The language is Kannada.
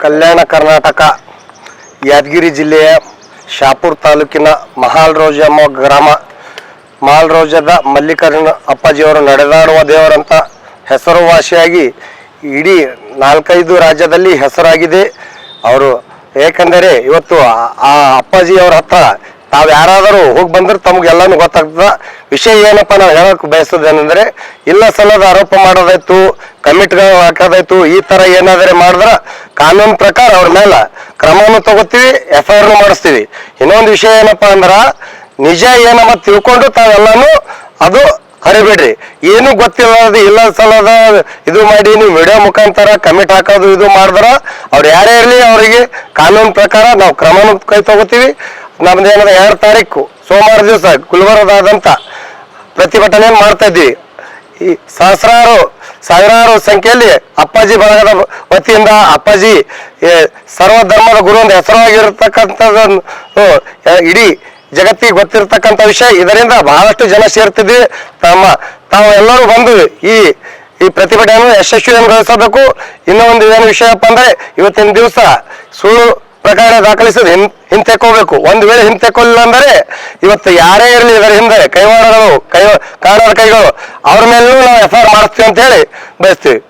ಕಲ್ಯಾಣ ಕರ್ನಾಟಕ ಯಾದಗಿರಿ ಜಿಲ್ಲೆಯ ಶಾಪುರ್ ತಾಲೂಕಿನ ಮಹಾಲ್ರೋಜಮ್ಮ ಗ್ರಾಮ ಮಹಾಲ್ರೋಜದ ಮಲ್ಲಿಕಾರ್ಜುನ ಅಪ್ಪಾಜಿಯವರು ನಡೆದಾಡುವ ದೇವರಂತ ಹೆಸರುವಾಸಿಯಾಗಿ ಇಡೀ 4-5 ರಾಜ್ಯದಲ್ಲಿ ಹೆಸರಾಗಿದೆ ಅವರು. ಏಕೆಂದರೆ ಇವತ್ತು ಆ ಅಪ್ಪಾಜಿಯವರ ಹತ್ರ ತಾವು ಯಾರಾದರೂ ಹೋಗಿ ಬಂದ್ರೆ ತಮಗೆಲ್ಲಾನು ಗೊತ್ತಾಗ್ತದ. ವಿಷಯ ಏನಪ್ಪ ನಾವು ಹೇಳಕ್ ಬಯಸೋದೇನೆಂದ್ರೆ, ಇಲ್ಲ ಸಲ್ಲದ ಆರೋಪ ಮಾಡೋದಾಯ್ತು, ಕಮಿಟ್ಗಳು ಹಾಕೋದಾಯ್ತು, ಈ ತರ ಏನಾದರೆ ಮಾಡಿದ್ರೆ ಕಾನೂನು ಪ್ರಕಾರ ಅವ್ರ ಮೇಲೆ ಕ್ರಮವನ್ನು ತಗೋತೀವಿ, FIR ಮಾಡಿಸ್ತೀವಿ. ಇನ್ನೊಂದು ವಿಷಯ ಏನಪ್ಪಾ ಅಂದ್ರ, ನಿಜ ಏನಮ್ಮ ತಿಳ್ಕೊಂಡು ತಾವೆಲ್ಲಾನು ಅದು ಹರಿಬಿಡ್ರಿ. ಏನು ಗೊತ್ತಿಲ್ಲ ಇಲ್ಲ ಸಲದ ಇದು ಮಾಡಿ ನೀವು ವಿಡಿಯೋ ಮುಖಾಂತರ ಕಮಿಟ್ ಹಾಕೋದು ಇದು ಮಾಡಿದ್ರ ಅವ್ರು ಯಾರೇ ಇರಲಿ ಅವರಿಗೆ ಕಾನೂನು ಪ್ರಕಾರ ನಾವು ಕ್ರಮವನ್ನು ಕೈ ತಗೋತೀವಿ. ನಮ್ದೇನದ 2 ತಾರೀಕು ಸೋಮವಾರ ದಿವಸ ಗುಲ್ಬರ್ಗದಾದಂತ ಪ್ರತಿಭಟನೆ ಮಾಡ್ತಾ ಇದ್ವಿ. ಈ ಸಾವಿರಾರು ಸಂಖ್ಯೆಯಲ್ಲಿ ಅಪ್ಪಾಜಿ ಬಳಗದ ವತಿಯಿಂದ ಅಪ್ಪಾಜಿ ಸರ್ವ ಧರ್ಮದ ಗುರು ಅಂತ ಹೆಸರಾಗಿರ್ತಕ್ಕಂಥದ್ದು ಇಡೀ ಜಗತ್ತಿಗೆ ಗೊತ್ತಿರತಕ್ಕಂಥ ವಿಷಯ. ಇದರಿಂದ ಬಹಳಷ್ಟು ಜನ ಸೇರ್ತಿದ್ವಿ. ತಾವೆಲ್ಲರೂ ಬಂದು ಈ ಪ್ರತಿಭಟನೆಯನ್ನು ಯಶಸ್ವಿಗೊಳಿಸಬೇಕು. ಇನ್ನೂ ಒಂದು ಏನು ವಿಷಯಪ್ಪ ಅಂದ್ರೆ, ಇವತ್ತಿನ ದಿವಸ ಸುಳ್ಳು ಪ್ರಕರಣ ದಾಖಲಿಸೋದು ಹಿಂತೆಕ್ಕೋಬೇಕು. ಒಂದು ವೇಳೆ ಹಿಂತೆಕ್ಕೊಳ್ಳಿಲ್ಲ ಅಂದರೆ ಇವತ್ತು ಯಾರೇ ಇರಲಿ ಇದರ ಹಿಂದೆ ಕಾಣದ ಕೈಗಳು ಅವ್ರ ಮೇಲೂ ನಾವು FIR ಮಾಡಿಸ್ತೀವಿ ಅಂತ ಹೇಳಿ ಬಯಸ್ತೀವಿ.